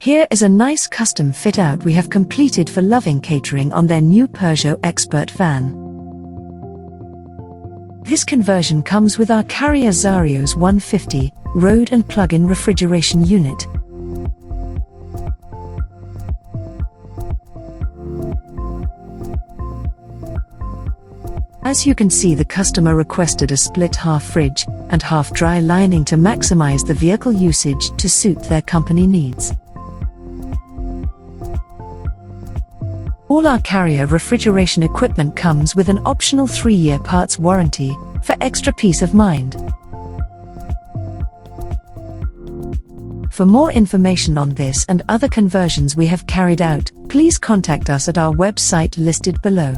Here is a nice custom fit-out we have completed for Loving Catering on their new Peugeot Expert van. This conversion comes with our Carrier Xarios 150 road and plug-in refrigeration unit. As you can see, the customer requested a split half fridge and half dry lining to maximize the vehicle usage to suit their company needs. All our Carrier refrigeration equipment comes with an optional 3-year parts warranty for extra peace of mind. For more information on this and other conversions we have carried out, please contact us at our website listed below.